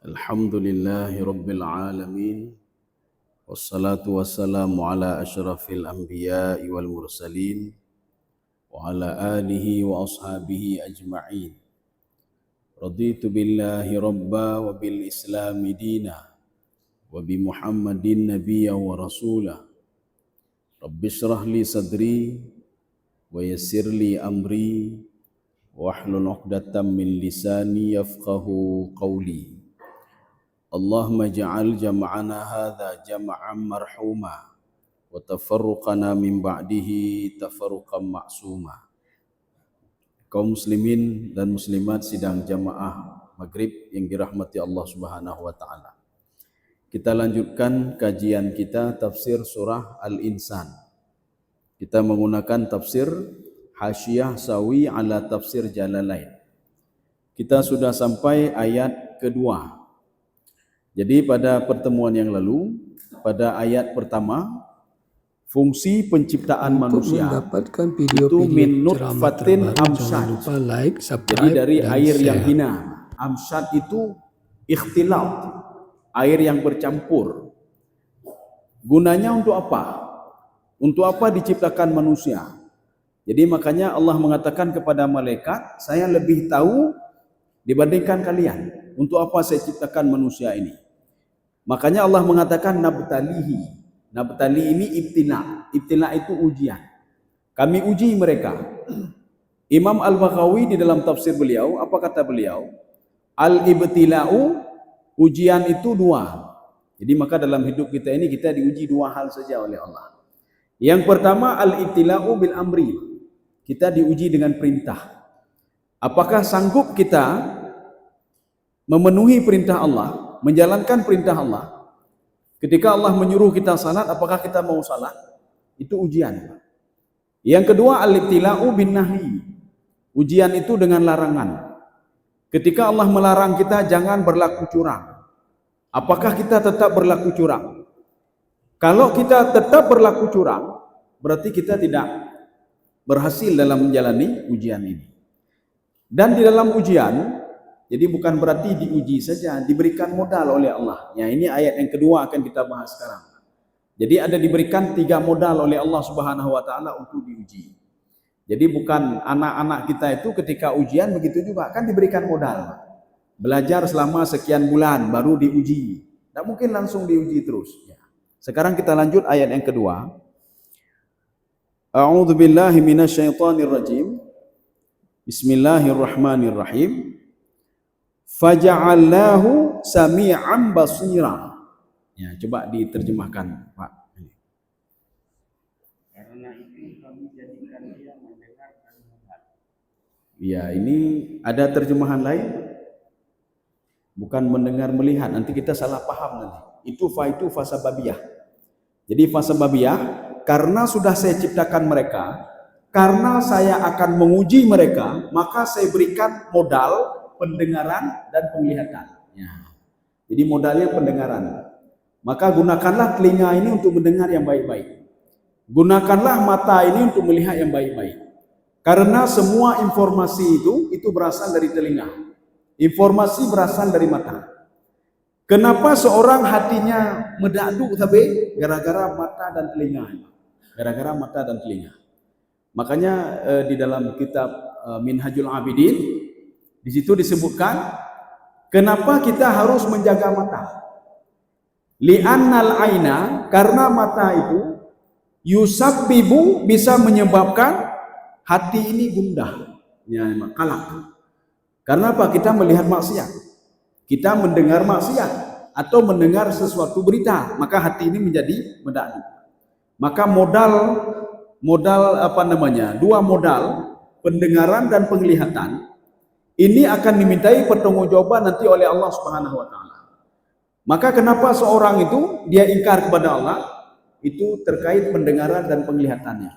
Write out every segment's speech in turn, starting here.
Alhamdulillahi Rabbil Alamin. Wassalatu wassalamu ala ashrafil anbiya'i wal mursalin wa ala alihi wa ashabihi ajma'in. Raditu billahi rabba wa bil islami dina wa bi Muhammadin nabiyya wa rasula. Rabbi shrah li sadri wa yassir li amri wahlul 'uqdatam min lisani yafqahu qawli. Allahumma ja'al jam'ana hadha jam'an marhuma wa tafarruqana min ba'dihi tafarruqan ma'suma. Kaum muslimin dan muslimat sidang jamaah maghrib yang dirahmati Allah Subhanahu wa taala. Kita lanjutkan kajian kita tafsir surah Al-Insan. Kita menggunakan tafsir Hasyiyah Sawi ala Tafsir Jalalain. Kita sudah sampai ayat kedua. Jadi pada pertemuan yang lalu, pada ayat pertama, fungsi penciptaan manusia mendapatkan video-video itu min nutfatin jangan lupa like, jadi subscribe, dari dan air share. yang hina. Amsyad itu ikhtilat, air yang bercampur. Gunanya untuk apa? Untuk apa diciptakan manusia? Jadi makanya Allah mengatakan kepada malaikat, saya lebih tahu dibandingkan kalian. Untuk apa saya ciptakan manusia ini? Makanya Allah mengatakan nabtalihi. Nabtali ini ibtila. Ibtila itu ujian. Kami uji mereka. Imam Al-Baghawi di dalam tafsir beliau, apa kata beliau? Al-ibtila'u, ujian itu dua. Jadi maka dalam hidup kita ini kita diuji dua hal saja oleh Allah. Yang pertama al-ibtila'u bil amri. Kita diuji dengan perintah. Apakah sanggup kita memenuhi perintah Allah? Menjalankan perintah Allah. Ketika Allah menyuruh kita salat, apakah kita mau salat? Itu ujian. Yang kedua al-ibtila'u bin nahi. Ujian itu dengan larangan. Ketika Allah melarang kita jangan berlaku curang. Apakah kita tetap berlaku curang? Kalau kita tetap berlaku curang, berarti kita tidak berhasil dalam menjalani ujian ini. Dan di dalam ujian, jadi bukan berarti diuji saja, diberikan modal oleh Allah. Ya, ini ayat yang kedua akan kita bahas sekarang. Jadi ada diberikan 3 modal oleh Allah Subhanahu wa taala untuk diuji. Jadi bukan anak-anak kita itu ketika ujian begitu juga kan diberikan modal. Belajar selama sekian bulan baru diuji. Tak mungkin langsung diuji terus. Ya. Sekarang kita lanjut ayat yang kedua. A'udzubillahi minasyaitonirrajim. Bismillahirrahmanirrahim. Faja'allahu sami'an basira. Ya, coba diterjemahkan, Pak. Karena itu kami jadikan dia mendengar dan melihat. Ya, ini ada terjemahan lain. Bukan mendengar melihat, nanti kita salah paham nanti. Itu fasa babiyah. Jadi fasa babiyah, karena sudah saya ciptakan mereka, karena saya akan menguji mereka, maka saya berikan modal pendengaran dan penglihatan. Ya. Jadi modalnya pendengaran. Maka gunakanlah telinga ini untuk mendengar yang baik-baik. Gunakanlah mata ini untuk melihat yang baik-baik. Karena semua informasi itu berasal dari telinga. Informasi berasal dari mata. Kenapa seorang hatinya medaduk tapi gara-gara mata dan telinga. Gara-gara mata dan telinga. Makanya di dalam kitab Minhajul Abidin di situ disebutkan kenapa kita harus menjaga mata. Li'annal aina, karena mata itu yusabbibu, bisa menyebabkan hati ini gundah, ya, kalak. Karena apa? Kita melihat maksiat, kita mendengar maksiat atau mendengar sesuatu berita, maka hati ini menjadi medaduk. Maka dua modal pendengaran dan penglihatan ini akan dimintai pertanggungjawaban nanti oleh Allah Subhanahu wa taala. Maka kenapa seorang itu dia ingkar kepada Allah? Itu terkait pendengaran dan penglihatannya.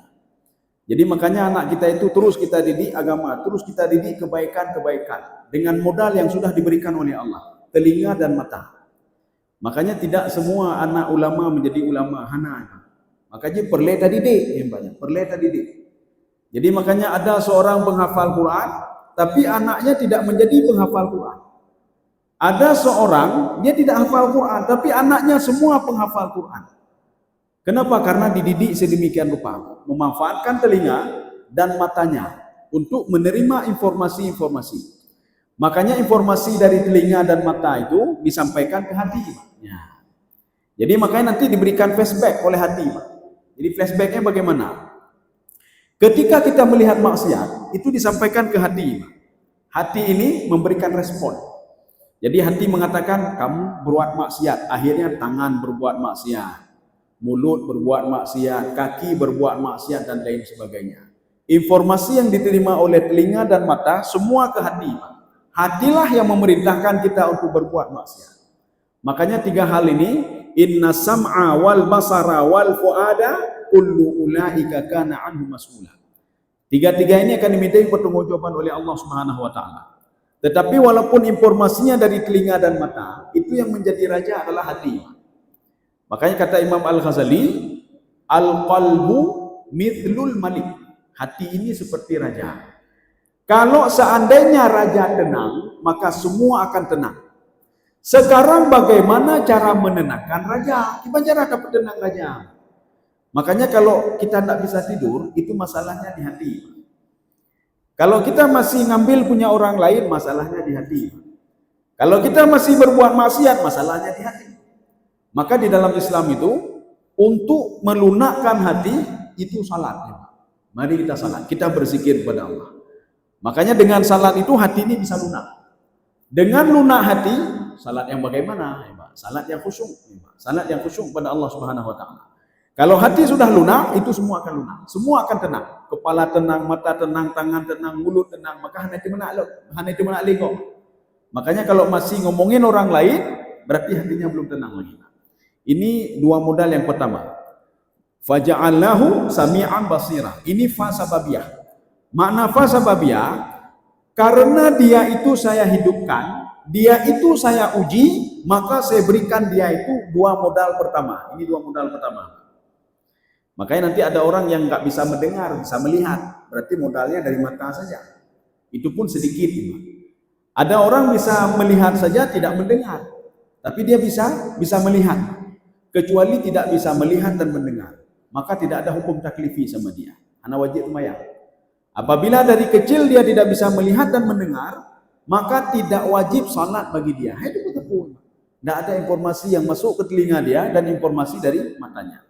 Jadi makanya anak kita itu terus kita didik agama, terus kita didik kebaikan-kebaikan dengan modal yang sudah diberikan oleh Allah, telinga dan mata. Makanya tidak semua anak ulama menjadi ulama hana. Makanya perleta didik yang banyak, perleta didik. Jadi makanya ada seorang penghafal Quran tapi anaknya tidak menjadi penghafal Quran. Ada seorang, dia tidak hafal Quran, tapi anaknya semua penghafal Quran. Kenapa? Karena dididik sedemikian rupa, memanfaatkan telinga dan matanya untuk menerima informasi-informasi. Makanya informasi dari telinga dan mata itu disampaikan ke hati. Ya. Jadi makanya nanti diberikan flashback oleh hati. Jadi flashbacknya bagaimana? Ketika kita melihat maksiat, itu disampaikan ke hati. Hati ini memberikan respon. Jadi hati mengatakan, kamu berbuat maksiat. Akhirnya tangan berbuat maksiat, mulut berbuat maksiat, kaki berbuat maksiat, dan lain sebagainya. Informasi yang diterima oleh telinga dan mata, semua ke hati. Hatilah yang memerintahkan kita untuk berbuat maksiat. Makanya 3 hal ini, inna sam'a wal basara wal fuada kullu ulaika kana anhu mas'ula. 3 ini akan dimintai pertanggungjawaban oleh Allah Subhanahu wa taala. Tetapi walaupun informasinya dari telinga dan mata, itu yang menjadi raja adalah hati. Makanya kata Imam Al-Ghazali, al-qalbu mithlul malik. Hati ini seperti raja. Kalau seandainya raja tenang, maka semua akan tenang. Sekarang bagaimana cara menenangkan raja? Gimana cara dapat tenang raja? Makanya kalau kita tidak bisa tidur, itu masalahnya di hati. Kalau kita masih ngambil punya orang lain, masalahnya di hati. Kalau kita masih berbuat maksiat, masalahnya di hati. Maka di dalam Islam itu, untuk melunakkan hati, itu salat. Mari kita salat, kita berzikir kepada Allah. Makanya dengan salat itu hati ini bisa lunak. Dengan lunak hati, salat yang bagaimana? Salat yang khusyuk. Salat yang khusyuk kepada Allah Subhanahu wa taala. Kalau hati sudah lunak, itu semua akan lunak. Semua akan tenang. Kepala tenang, mata tenang, tangan tenang, mulut tenang. Maka hanya itu menak lego. Makanya kalau masih ngomongin orang lain, berarti hatinya belum tenang lagi. Ini 2 modal yang pertama. Faja'allahu sami'an basira. Ini fa sababiyah. Makna fa sababiyah, karena dia itu saya hidupkan, dia itu saya uji, maka saya berikan dia itu 2 modal pertama. Ini 2 modal pertama. Makanya nanti ada orang yang nggak bisa mendengar, bisa melihat. Berarti modalnya dari mata saja. Itu pun sedikit. Ada orang bisa melihat saja tidak mendengar, tapi dia bisa melihat. Kecuali tidak bisa melihat dan mendengar, maka tidak ada hukum taklifi sama dia. Ana wajib tumayang. Apabila dari kecil dia tidak bisa melihat dan mendengar, maka tidak wajib salat bagi dia. Itu betul. Tidak ada informasi yang masuk ke telinga dia dan informasi dari matanya.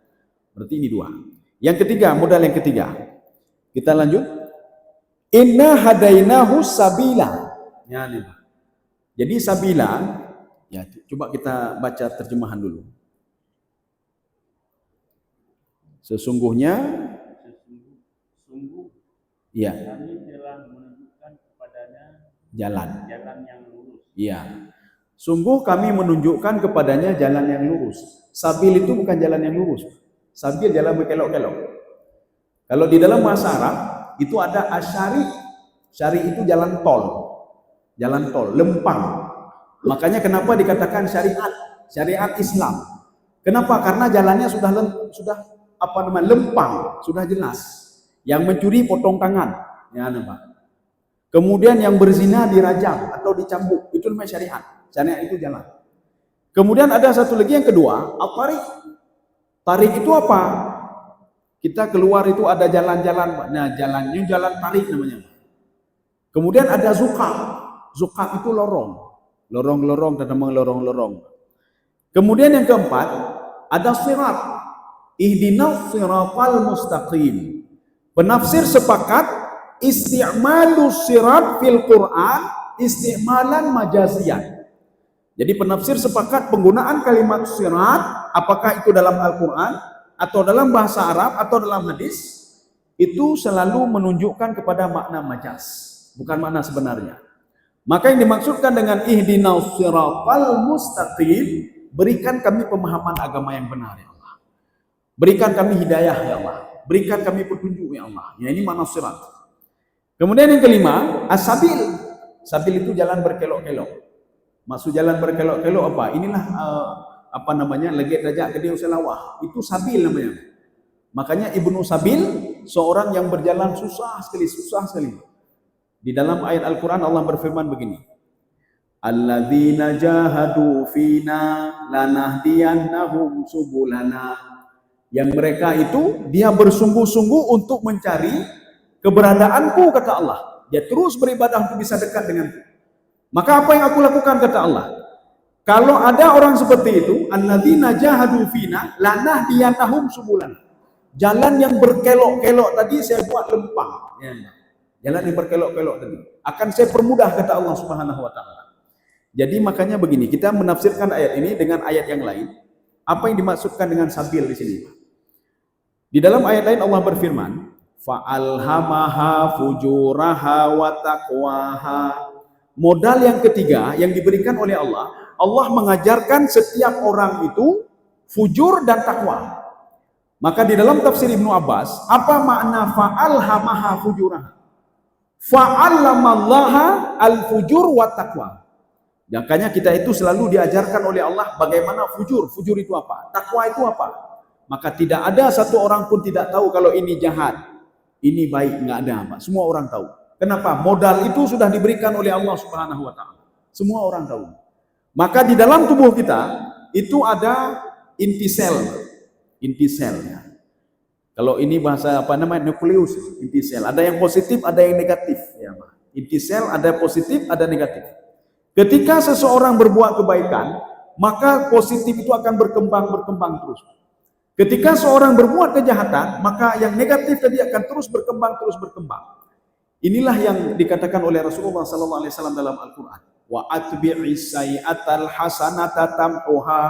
Berarti ini 2. Yang ketiga, modal yang ketiga. Kita lanjut. Inna hadainahu sabila. Ya, nih. Jadi sabila, ya coba kita baca terjemahan dulu. Sesungguh ya, kami telah menunjukkan kepadanya jalan yang lurus. Iya. Sungguh kami menunjukkan kepadanya jalan yang lurus. Sabil itu bukan jalan yang lurus. Sabil jalan berkelok-kelok. Kalau di dalam bahasa Arab itu ada asyari. Syari itu jalan tol. Jalan tol, lempang. Makanya kenapa dikatakan syariat? Syariat Islam. Kenapa? Karena jalannya sudah lempang, sudah jelas. Yang mencuri potong tangan, ya nampak. Kemudian yang berzina dirajam atau dicambuk, itu namanya syariat. Syariat itu jalan. Kemudian ada satu lagi yang kedua, at-tariq. Tarik itu apa? Kita keluar itu ada jalan-jalan, nah jalannya jalan tarik namanya. Kemudian ada zukak. Zukak itu lorong. Lorong-lorong dan memang lorong-lorong. Kemudian yang keempat, ada sirat. Ihdinas siratal mustaqim. Penafsir sepakat isti'malu sirat fil Quran isti'malan majaziyan. Jadi penafsir sepakat penggunaan kalimat sirat, apakah itu dalam Al-Quran atau dalam bahasa Arab atau dalam hadis, itu selalu menunjukkan kepada makna majaz, bukan makna sebenarnya. Maka yang dimaksudkan dengan ihdinas siratal mustaqim, berikan kami pemahaman agama yang benar ya Allah. Berikan kami hidayah ya Allah. Berikan kami petunjuk ya Allah. Ya, ini makna sirat. Kemudian yang kelima, as-sabil. Sabil itu jalan berkelok-kelok. Maksud jalan berkelok-kelok apa? Inilah lagi rajak gede uselawah. Itu sabil namanya. Makanya Ibnu Sabil seorang yang berjalan susah sekali. Di dalam ayat Al-Quran Allah berfirman begini. Alladzina jahadu fina lanahdiyannahum subulana. Yang mereka itu dia bersungguh-sungguh untuk mencari keberadaanku, kata Allah. Dia terus beribadah untuk bisa dekat denganku. Maka apa yang aku lakukan, kata Allah? Kalau ada orang seperti itu, alladzina jahadu fina lanahdiyannahum subulana. Jalan yang berkelok-kelok tadi saya buat lempang. Ya. Jalan yang berkelok-kelok tadi akan saya permudah, kata Allah Subhanahu wa taala. Jadi makanya begini, kita menafsirkan ayat ini dengan ayat yang lain. Apa yang dimaksudkan dengan sabil di sini? Di dalam ayat lain Allah berfirman, fa'alhamaha fujuraha wa taqwaha. Modal yang ketiga yang diberikan oleh Allah, Allah mengajarkan setiap orang itu fujur dan takwa. Maka di dalam tafsir Ibnu Abbas, apa makna fa'alhamaha fujuraha? Fa'allamallaha al-fujur wa taqwa. Makanya kita itu selalu diajarkan oleh Allah bagaimana fujur. Fujur itu apa? Takwa itu apa? Maka tidak ada satu orang pun tidak tahu kalau ini jahat, ini baik, nggak ada, Pak. Semua orang tahu. Kenapa? Modal itu sudah diberikan oleh Allah Subhanahu wa taala. Semua orang tahu. Maka di dalam tubuh kita itu ada inti sel. Inti selnya. Kalau ini bahasa apa namanya? Nukleus, inti sel. Ada yang positif, ada yang negatif, ya, Pak. Inti sel ada positif, ada negatif. Ketika seseorang berbuat kebaikan, maka positif itu akan berkembang terus. Ketika seorang berbuat kejahatan, maka yang negatif tadi akan terus berkembang. Inilah yang dikatakan oleh Rasulullah SAW dalam Al-Quran. Wa atbi'is sayyi'atal hasanata tamhuha.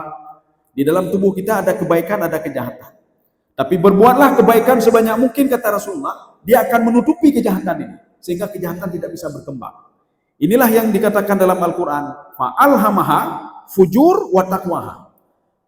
Di dalam tubuh kita ada kebaikan, ada kejahatan. Tapi berbuatlah kebaikan sebanyak mungkin, kata Rasulullah, dia akan menutupi kejahatan ini, sehingga kejahatan tidak bisa berkembang. Inilah yang dikatakan dalam Al-Quran, fa'alhamaha fujur wa taqwaha.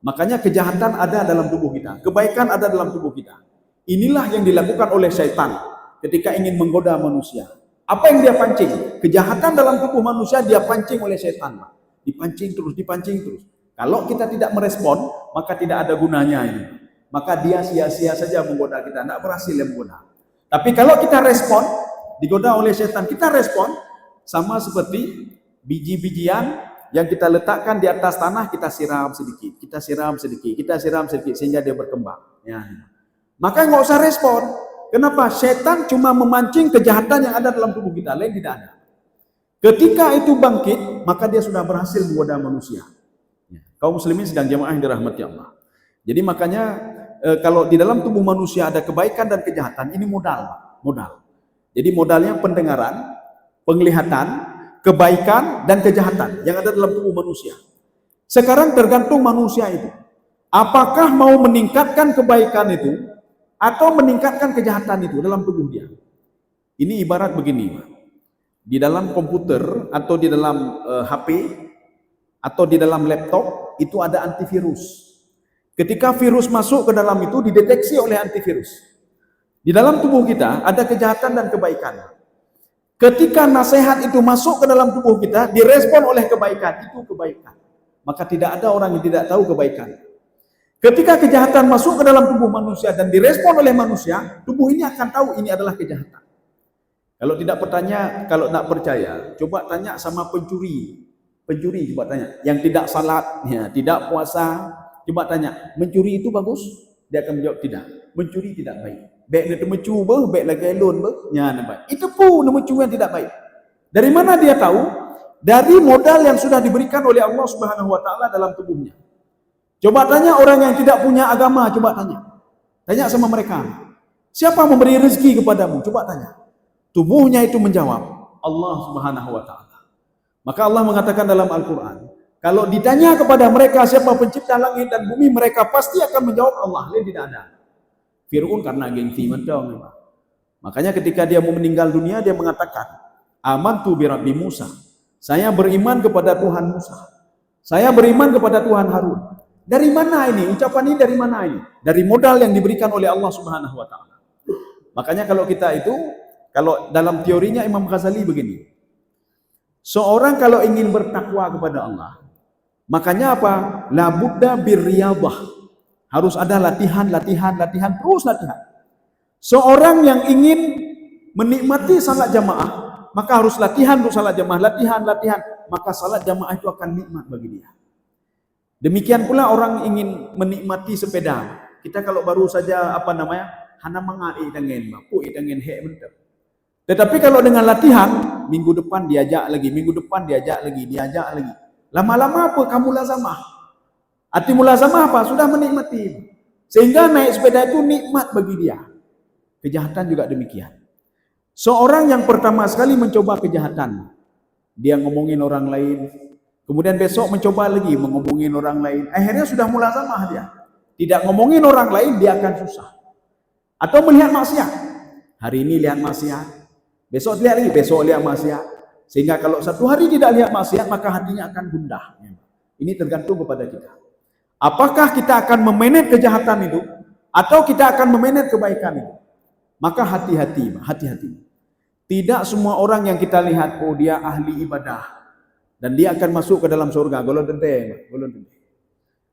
Makanya kejahatan ada dalam tubuh kita, kebaikan ada dalam tubuh kita. Inilah yang dilakukan oleh syaitan ketika ingin menggoda manusia. Apa yang dia pancing? Kejahatan dalam tubuh manusia dia pancing oleh syaitan. Dipancing terus. Kalau kita tidak merespon, maka tidak ada gunanya ini. Maka dia sia-sia saja menggoda kita, tidak berhasil yang menggoda. Tapi kalau kita respon, digoda oleh syaitan, kita respon, sama seperti biji-bijian yang kita letakkan di atas tanah, kita siram sedikit, sehingga dia berkembang. Ya. Maka nggak usah respon. Kenapa? Setan cuma memancing kejahatan yang ada dalam tubuh kita, lain tidak ada. Ketika itu bangkit, maka dia sudah berhasil menggoda manusia. Ya. Kaum muslimin sedang jamaah yang dirahmati Allah. Jadi makanya kalau di dalam tubuh manusia ada kebaikan dan kejahatan, ini modal. Jadi modalnya pendengaran, penglihatan, kebaikan dan kejahatan yang ada dalam tubuh manusia. Sekarang tergantung manusia itu. Apakah mau meningkatkan kebaikan itu atau meningkatkan kejahatan itu dalam tubuh dia? Ini ibarat begini. Di dalam komputer atau di dalam HP atau di dalam laptop itu ada antivirus. Ketika virus masuk ke dalam itu dideteksi oleh antivirus. Di dalam tubuh kita ada kejahatan dan kebaikan. Ketika nasihat itu masuk ke dalam tubuh kita, direspon oleh kebaikan, itu kebaikan. Maka tidak ada orang yang tidak tahu kebaikan. Ketika kejahatan masuk ke dalam tubuh manusia dan direspon oleh manusia, tubuh ini akan tahu ini adalah kejahatan. Kalau tidak percaya, coba tanya sama pencuri. Pencuri coba tanya, yang tidak salat, ya, tidak puasa, coba tanya, mencuri itu bagus? Dia akan menjawab tidak. Mencuri tidak baik. Baik dia mencuba, baik lagi elon baik. Itu pun mencuri yang tidak baik. Dari mana dia tahu? Dari modal yang sudah diberikan oleh Allah Subhanahu wa taala dalam tubuhnya. Coba tanya orang yang tidak punya agama, coba tanya. Tanya sama mereka. Siapa memberi rezeki kepadamu? Coba tanya. Tubuhnya itu menjawab, Allah Subhanahu wa taala. Maka Allah mengatakan dalam Al-Qur'an, kalau ditanya kepada mereka siapa pencipta langit dan bumi, mereka pasti akan menjawab Allah. Lain tidak ada. Fir'aun karena gengsi macam. Makanya ketika dia mau meninggal dunia, dia mengatakan, amantu bi Rabbi Musa. Saya beriman kepada Tuhan Musa. Saya beriman kepada Tuhan Harun. Dari mana ini? Ucapan ini dari mana ini? Dari modal yang diberikan oleh Allah Subhanahu wa taala. Makanya kalau dalam teorinya Imam Ghazali begini. Seorang kalau ingin bertakwa kepada Allah, makanya apa? La budda birriyadhah. Harus ada latihan, terus latihan. Seorang yang ingin menikmati salat jamaah, maka harus latihan untuk salat jamaah, latihan. maka salat jamaah itu akan nikmat bagi dia. Demikian pula orang ingin menikmati sepeda. Kita kalau baru saja hana mengai dengan pui dengan hek bentar. Tetapi kalau dengan latihan, minggu depan diajak lagi, diajak lagi. Lama-lama apa kamu lazamah? Arti mulazamah apa? Sudah menikmati. Sehingga naik sepeda itu nikmat bagi dia. Kejahatan juga demikian. Seorang yang pertama sekali mencoba kejahatan, dia ngomongin orang lain, kemudian besok mencoba lagi ngomongin orang lain, akhirnya sudah mulazamah dia. Tidak ngomongin orang lain, dia akan susah. Atau melihat maksiat. Hari ini lihat maksiat, besok lihat lagi, besok lihat maksiat. Sehingga kalau satu hari tidak lihat maksiat, maka hatinya akan gundah. Ini tergantung kepada kita. Apakah kita akan memanage kejahatan itu, atau kita akan memanage kebaikan itu? Maka hati-hati. Tidak semua orang yang kita lihat, oh dia ahli ibadah, dan dia akan masuk ke dalam surga. Golon tentu.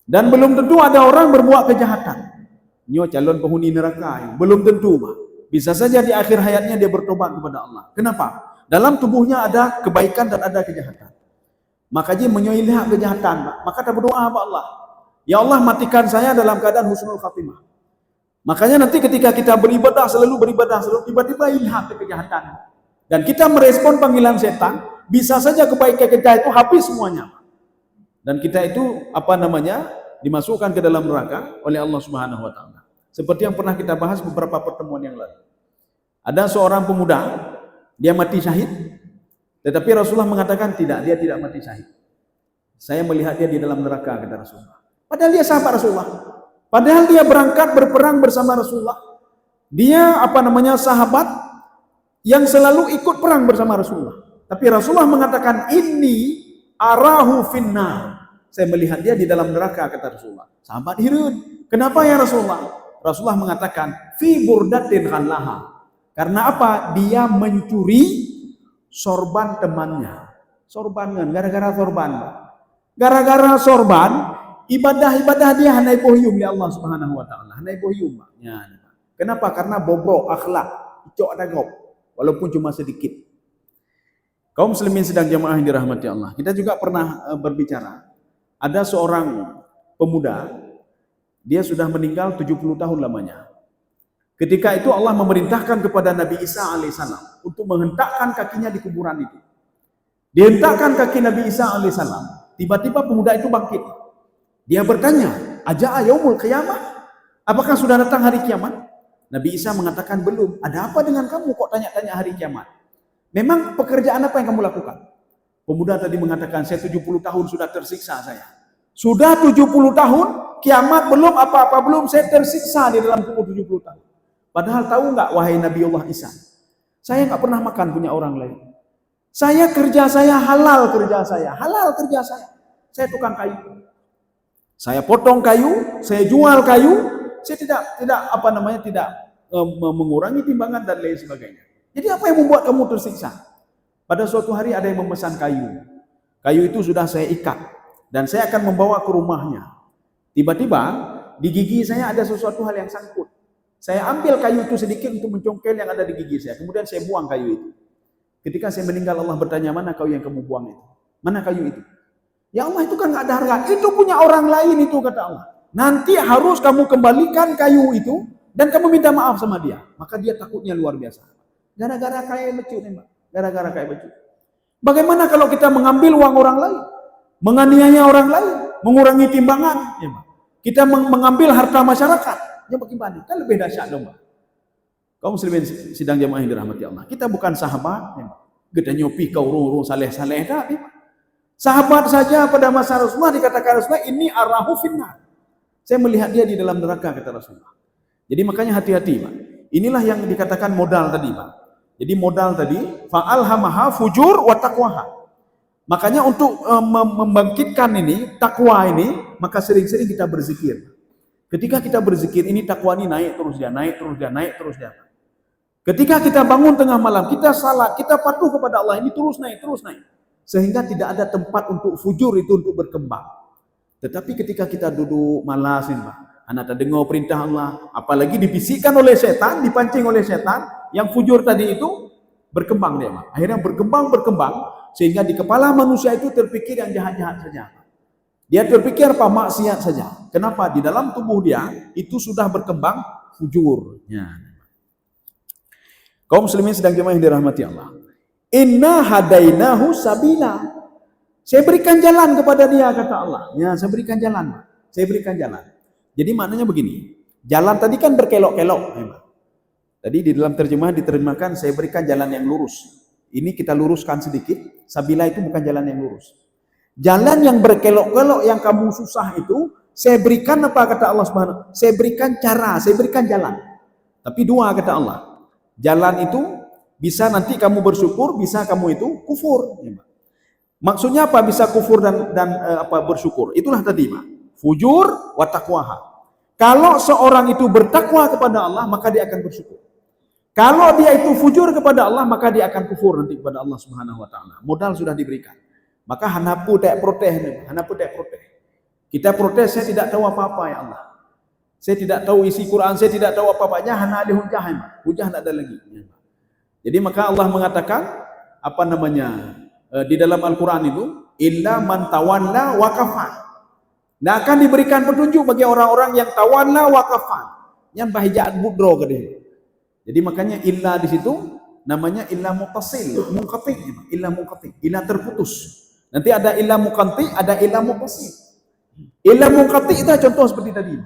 Dan belum tentu ada orang berbuat kejahatan. Nyo calon penghuni neraka. Belum tentu. Bisa saja di akhir hayatnya dia bertobat kepada Allah. Kenapa? Dalam tubuhnya ada kebaikan dan ada kejahatan. Maka dia menyoilih kejahatan. Maka kita berdoa kepada Allah. Ya Allah, matikan saya dalam keadaan husnul khatimah. Makanya nanti ketika kita beribadah selalu, tiba-tiba ilham ke kejahatan. Dan kita merespon panggilan setan, bisa saja kebaikan kita itu habis semuanya. Dan kita itu dimasukkan ke dalam neraka oleh Allah Subhanahu wa taala. Seperti yang pernah kita bahas beberapa pertemuan yang lalu. Ada seorang pemuda, dia mati syahid, tetapi Rasulullah mengatakan tidak, dia tidak mati syahid. Saya melihat dia di dalam neraka, kata Rasulullah. Padahal dia sahabat Rasulullah. Padahal dia berangkat berperang bersama Rasulullah. Dia sahabat yang selalu ikut perang bersama Rasulullah. Tapi Rasulullah mengatakan, inni arahu finnar. Saya melihat dia di dalam neraka, kata Rasulullah. Sahabat hirun. Kenapa ya Rasulullah? Rasulullah mengatakan, fi burdatin khallaha. Karena apa? Dia mencuri sorban temannya. Sorban kan, gara-gara sorban. Gara-gara sorban, ibadah dia hanai bohyum ya Allah Subhanahu wa taala. Hanai bohyum. Ya. Kenapa? Karena bobrok akhlak, icok dagop, walaupun cuma sedikit. Kaum muslimin sedang jamaah yang dirahmati Allah. Kita juga pernah berbicara. Ada seorang pemuda, dia sudah meninggal 70 tahun lamanya. Ketika itu Allah memerintahkan kepada Nabi Isa alaihissalam untuk menghentakkan kakinya di kuburan itu. Dihentakkan kaki Nabi Isa alaihissalam. Tiba-tiba pemuda itu bangkit. Dia bertanya, aja'a yaumul qiyamah? Apakah sudah datang hari kiamat? Nabi Isa mengatakan belum. Ada apa dengan kamu kok tanya-tanya hari kiamat? Memang pekerjaan apa yang kamu lakukan? Pemuda tadi mengatakan, saya 70 tahun sudah tersiksa saya. Sudah 70 tahun, kiamat belum, apa-apa belum, saya tersiksa di dalam kubur 70 tahun. Padahal tahu nggak, wahai Nabi Allah Isa, saya nggak pernah makan punya orang lain. Saya kerja saya halal kerja saya. Saya tukang kayu. Saya potong kayu, saya jual kayu, saya tidak mengurangi timbangan dan lain sebagainya. Jadi apa yang membuat kamu tersiksa? Pada suatu hari ada yang memesan kayu. Kayu itu sudah saya ikat dan saya akan membawa ke rumahnya. Tiba-tiba di gigi saya ada sesuatu hal yang sangkut. Saya ambil kayu itu sedikit untuk mencongkel yang ada di gigi saya. Kemudian saya buang kayu itu. Ketika saya meninggal, Allah bertanya, mana kayu yang kamu buang itu? Mana kayu itu? Ya Allah, itu kan nggak ada harga. Itu punya orang lain itu, kata Allah. Nanti harus kamu kembalikan kayu itu dan kamu minta maaf sama dia. Maka dia takutnya luar biasa. Gara-gara kayak becut, Mbak. Gara-gara kayak becut. Bagaimana kalau kita mengambil uang orang lain, menganiaya orang lain, mengurangi timbangan, ya, Mbak. Kita mengambil harta masyarakat, ya bagaimana? Kan lebih dahsyat dong, Mbak. Kaum muslimin sidang jamaah yang dirahmati Allah. Kita bukan sahabat, ya, Mbak. Gede nyopi kau ruru saleh-saleh dah, ya, Mbak. Sahabat saja pada masa Rasulullah dikatakan Rasulullah, ini arahu finnar. Saya melihat dia di dalam neraka, kata Rasulullah. Jadi makanya hati-hati, Pak. Inilah yang dikatakan modal tadi, Pak. Jadi modal tadi, fa'alhamaha fujur wa taqwaha. Makanya untuk membangkitkan ini, takwa ini, maka sering-sering kita berzikir. Ketika kita berzikir, ini takwa ini naik terus dia. Ketika kita bangun tengah malam, kita salat, kita patuh kepada Allah, ini terus naik. Sehingga tidak ada tempat untuk fujur itu untuk berkembang. Tetapi ketika kita duduk malas, anak tak dengar perintah Allah, apalagi dibisikkan oleh setan, dipancing oleh setan, yang fujur tadi itu berkembang dia, Akhirnya berkembang, Sehingga di kepala manusia itu terpikir yang jahat-jahat saja. Dia terpikir apa? Maksiat saja. Kenapa? Di dalam tubuh dia itu sudah berkembang fujur. Ya. Kaum muslimin sedang jemaah yang dirahmati Allah. Inna hadainahu sabila. Saya berikan jalan kepada dia, kata Allah. Ya, saya berikan jalan. Saya berikan jalan. Jadi maknanya begini. Jalan tadi kan berkelok-kelok. Tadi di dalam terjemahan diterjemahkan saya berikan jalan yang lurus. Ini kita luruskan sedikit. Sabila itu bukan jalan yang lurus. Jalan yang berkelok-kelok yang kamu susah itu, saya berikan apa kata Allah Subhanahu? Saya berikan cara, saya berikan jalan. Tapi dua kata Allah. Jalan itu bisa nanti kamu bersyukur, bisa kamu itu kufur. Maksudnya apa? Bisa kufur dan apa bersyukur. Itulah tadi, Pak. Fujur wa taqwaha. Kalau seorang itu bertakwa kepada Allah, maka dia akan bersyukur. Kalau dia itu fujur kepada Allah, maka dia akan kufur nanti kepada Allah Subhanahu wa taala. Modal sudah diberikan. Maka hanapu tak protes, hanapu tak protes. Kita protes, saya tidak tahu apa-apa ya Allah. Saya tidak tahu isi Quran, saya tidak tahu apa-apanya, hana ada hujah, hujah tidak ada lagi. Jadi maka Allah mengatakan apa namanya di dalam Al-Quran itu, illa man tawalla wa kafar. Tidak akan diberikan petunjuk bagi orang-orang yang tawalla wa kafar, yang bahijaan budro ke dia. Jadi makanya illa di situ namanya illa muttasil, munqati, illa munqati, illa terputus. Nanti ada illa muqanti, ada illa muttasil. Illa munqati itu contoh seperti tadi.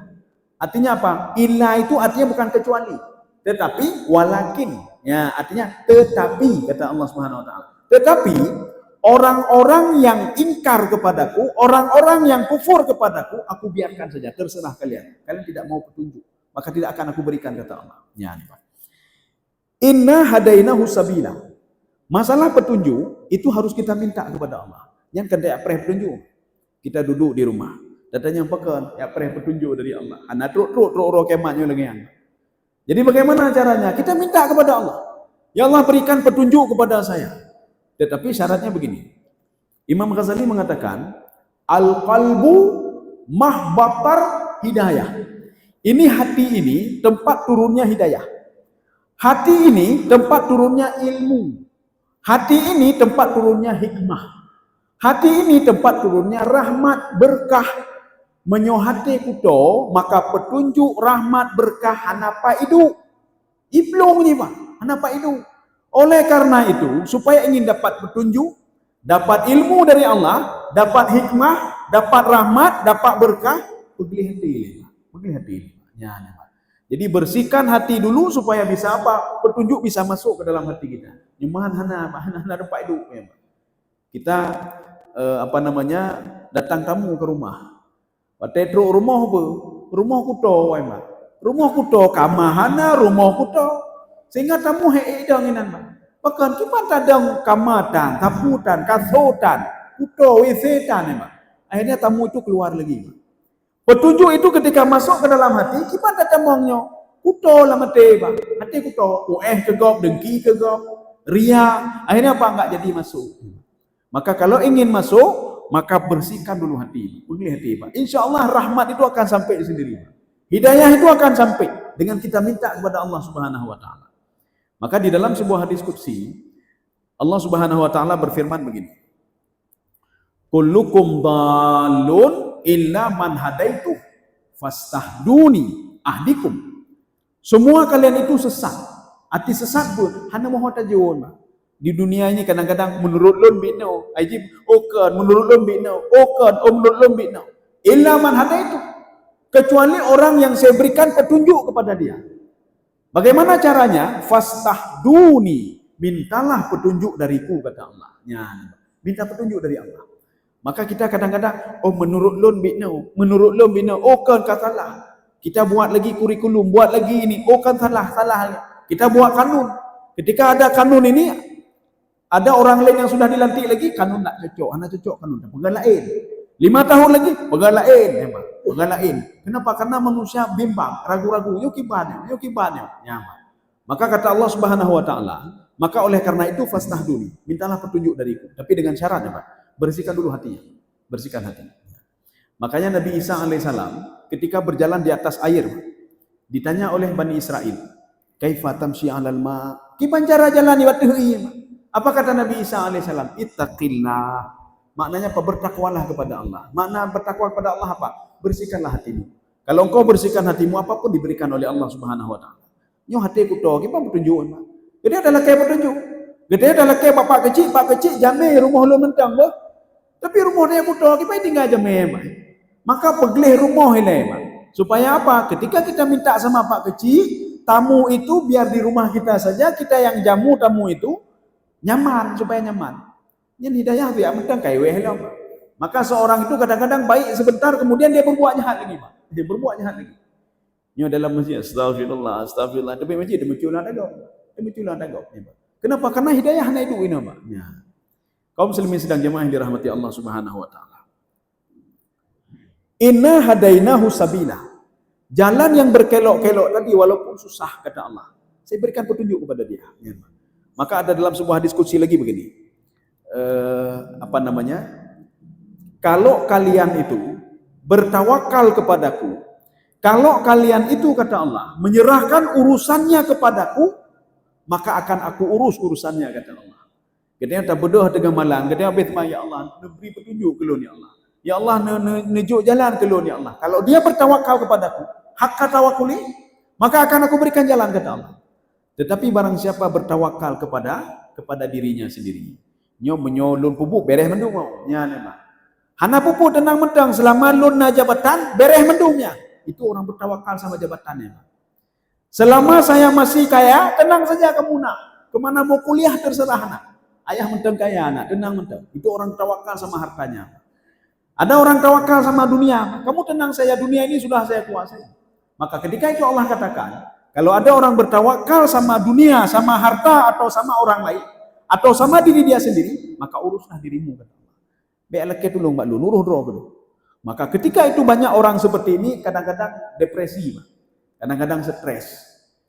Artinya apa? Illa itu artinya bukan kecuali, tetapi walakin. Ya, artinya tetapi kata Allah Subhanahu wa taala. Tetapi orang-orang yang ingkar kepadaku, orang-orang yang kufur kepadaku, aku biarkan saja, terserah kalian. Kalian tidak mau petunjuk, maka tidak akan aku berikan kata Allah. Ya, inna hadainahu sabila. Masalah petunjuk itu harus kita minta kepada Allah. Yang kada pernah petunjuk. Kita duduk di rumah. Datanya pekan, ya pernah petunjuk dari Allah. Anak truk kematnya lagi yang. Jadi bagaimana caranya? Kita minta kepada Allah. Ya Allah berikan petunjuk kepada saya. Tetapi syaratnya begini. Imam Ghazali mengatakan, al-qalbu mahbatar hidayah. Ini hati ini tempat turunnya hidayah. Hati ini tempat turunnya ilmu. Hati ini tempat turunnya hikmah. Hati ini tempat turunnya rahmat, berkah. Menyohati kuto, maka petunjuk rahmat berkah hanapa itu. Iblong ni Pak, hanapa itu. Oleh karena itu, supaya ingin dapat petunjuk, dapat ilmu dari Allah, dapat hikmah, dapat rahmat, dapat berkah, pergi hati. Pergi hati. Ya, jadi bersihkan hati dulu supaya bisa apa? Petunjuk bisa masuk ke dalam hati kita. Nyemahan hana dapat itu. Kita apa namanya? Datang tamu ke rumah. Patedro rumah apa? Rumah kuto, rumah kuto kamahana rumah kuto. Sehingga tamu idanginan, bahkan kita tadang kamatan, taputan, kasotan, kuto, wesetan, akhirnya tamu itu keluar lagi. Petunjuk itu ketika masuk ke dalam hati, kita tatamongnya, kuto lah mate, hati kuto, kegop, dengki kegop, ria, akhirnya apa enggak jadi masuk. Maka kalau ingin masuk, maka bersihkan dulu hati. Pergi hati, Pak. Insya Allah rahmat itu akan sampai di sendiri. Hidayah itu akan sampai dengan kita minta kepada Allah Subhanahu wa taala. Maka di dalam sebuah hadis qudsi, Allah Subhanahu wa taala berfirman begini. Kullukum dhalun illa man hadaitu fastahduni ahdikum. Semua kalian itu sesat. Arti sesat pun hanya mohon tajun. Di dunia ini kadang-kadang menurut lun bino, ajib okan menurut lun bino, okan menurut lun bino. Illa man hadaitu. Kecuali orang yang saya berikan petunjuk kepada dia. Bagaimana caranya? Fastahduni, mintalah petunjuk dariku kata Allah. Ya, minta petunjuk dari Allah. Maka kita kadang-kadang menurut lun bino, okan katalah. Kita buat lagi kurikulum, buat lagi ini, okan salah. Kita buat kanun. Ketika ada kanun ini, ada orang lain yang sudah dilantik lagi, kanun tak cocok. Hanya cocok kanun. Pegang lain. 5 tahun lagi, pegang lain. Pegang lain. Kenapa? Karena manusia bimbang, ragu-ragu. Yuk kibarnya. Ya, maka kata Allah Subhanahu wa taala, maka oleh karena itu fastahduni, mintalah petunjuk dariku. Tapi dengan syarat ya, Pak. Bersihkan dulu hatinya. Bersihkan hatinya. Makanya Nabi Isa alaihissalam ketika berjalan di atas air, ditanya oleh Bani Israel, kaifa tamshi 'alal ma'? Kipan cara jalan di waktu ini? Apa kata Nabi Isa alaihissalam? Ittaqillah. Maknanya apa? Bertakwalah kepada Allah. Makna bertakwa kepada Allah apa? Bersihkanlah hatimu. Kalau engkau bersihkan hatimu, apapun diberikan oleh Allah Subhanahu wa taala. Nyo hatiku to, kita petunjuk. Jadi adalah kayak petunjuk. Gede adalah kayak pak kecil jamai rumah lu mentang bah. Tapi rumah dia kuto, kita tinggal jamai. Maka pegelih rumah ini, supaya apa? Ketika kita minta sama pak kecil, tamu itu biar di rumah kita saja, kita yang jamu tamu itu nyaman, supaya nyaman. Yang hidayah dia mentang kayak lah. Maka seorang itu kadang-kadang baik sebentar, kemudian dia berbuat jahat lagi, Pak. Dia berbuat jahat lagi. Nyo dalam masjid, astagfirullah, astagfirullah. Tapi masjid dia menculang tagap. Kenapa? Karena hidayah na itu ini, Pak. Ya. Kaum muslimin sedang jemaah yang dirahmati Allah Subhanahu wa taala. Inna hadainahu sabila. Jalan yang berkelok-kelok tadi walaupun susah kata Allah. Saya berikan petunjuk kepada dia. Ya. Maka ada dalam sebuah diskusi lagi begini. Kalau kalian itu bertawakal kepadaku, kalau kalian itu kata Allah menyerahkan urusannya kepadaku, maka akan aku urus urusannya kata Allah. Katanya tak berdoa dengan malam, katanya habis ya Allah, beri petunjuk ke lu ya Allah. Ya Allah nejuk jalan ke lu ya Allah. Kalau dia bertawakal kepadaku, hak tawakuli, maka akan aku berikan jalan kata Allah. Tetapi barang siapa bertawakal kepada dirinya sendiri, nyo menyolun pupuk bereh mendung mau nya nema. Hana pupuk tenang mentang selama lun na jabatan bereh mendungnya. Itu orang bertawakal sama jabatannya. Selama saya masih kaya, tenang saja kamu nak. Kemana mau kuliah terserah nak. Ayah mentang kaya anak, tenang mentang. Itu orang tawakal sama hartanya. Ada orang tawakal sama dunia. Kamu tenang saya, dunia ini sudah saya kuasai. Maka ketika itu Allah katakan, kalau ada orang bertawakal sama dunia, sama harta atau sama orang lain, atau sama diri dia sendiri, maka uruslah dirimu kata Allah. Be'alake dulu mbak lu, nuruh dulu. Maka ketika itu banyak orang seperti ini kadang-kadang depresi, kadang-kadang stres,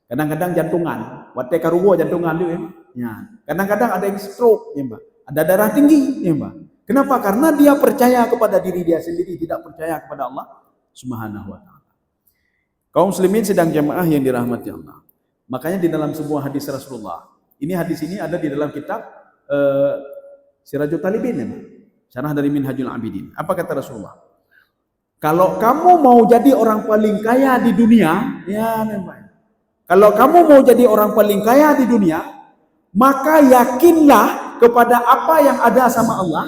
kadang-kadang jantungan, wate karuwo jantungan dia, ya. Kadang-kadang ada yang stroke, ya mbak, ada darah tinggi, ya mbak. Kenapa? Karena dia percaya kepada diri dia sendiri, tidak percaya kepada Allah Subhanahu wa taala. Kaum muslimin sedang jamaah yang dirahmati Allah. Makanya di dalam sebuah hadis Rasulullah, hadis ini ada di dalam kitab Sirajul Talibin, ya, syarah dari Minhajul Abidin. Apa kata Rasulullah? Kalau kamu mau jadi orang paling kaya di dunia, ya memang. Kalau kamu mau jadi orang paling kaya di dunia, maka yakinlah kepada apa yang ada sama Allah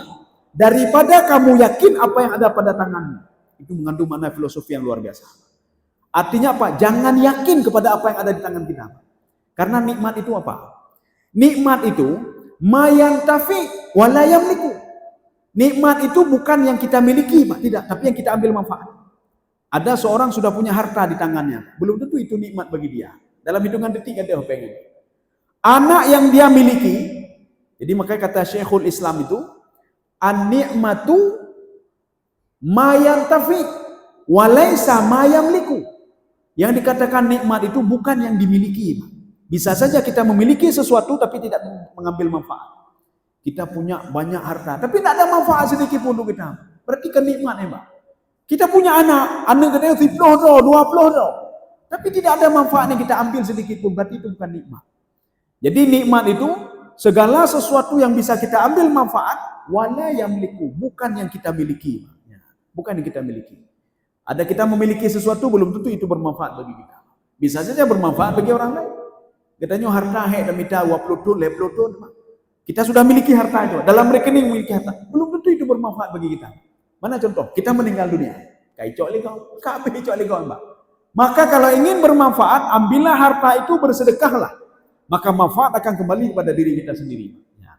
daripada kamu yakin apa yang ada pada tanganmu. Itu mengandung makna filosofi yang luar biasa. Artinya apa? Jangan yakin kepada apa yang ada di tangan kita. Karena nikmat itu apa? Nikmat itu mayantafi wala yamliku. Nikmat itu bukan yang kita miliki, Pak, tidak, tapi yang kita ambil manfaat. Ada seorang sudah punya harta di tangannya, belum tentu itu nikmat bagi dia. Dalam hitungan detik dia pengen. Anak yang dia miliki, jadi makanya kata Syekhul Islam itu, an-ni'matu mayantafi walaysa mayamliku. Yang dikatakan nikmat itu bukan yang dimiliki, Pak. Bisa saja kita memiliki sesuatu tapi tidak mengambil manfaat. Kita punya banyak harta, tapi tidak ada manfaat sedikit pun untuk kita. Berarti kan nikmat, ya, Pak. Kita punya anak katanya 10 do, 20 do. Tapi tidak ada manfaat yang kita ambil sedikit pun, berarti itu bukan nikmat. Jadi nikmat itu segala sesuatu yang bisa kita ambil manfaat, wala yamliku, bukan yang kita miliki. Bukan yang kita miliki. Ada kita memiliki sesuatu belum tentu itu bermanfaat bagi kita. Bisa saja bermanfaat bagi orang lain. Katanya harta dan minta 20 ton, 50 ton. Kita sudah miliki harta itu, dalam rekening memiliki harta, belum tentu itu bermanfaat bagi kita. Mana contoh? Kita meninggal dunia, kayak cok legau, kabeh cok legau, Mbak. Maka kalau ingin bermanfaat, ambillah harta itu, bersedekahlah. Maka manfaat akan kembali kepada diri kita sendiri. Ya.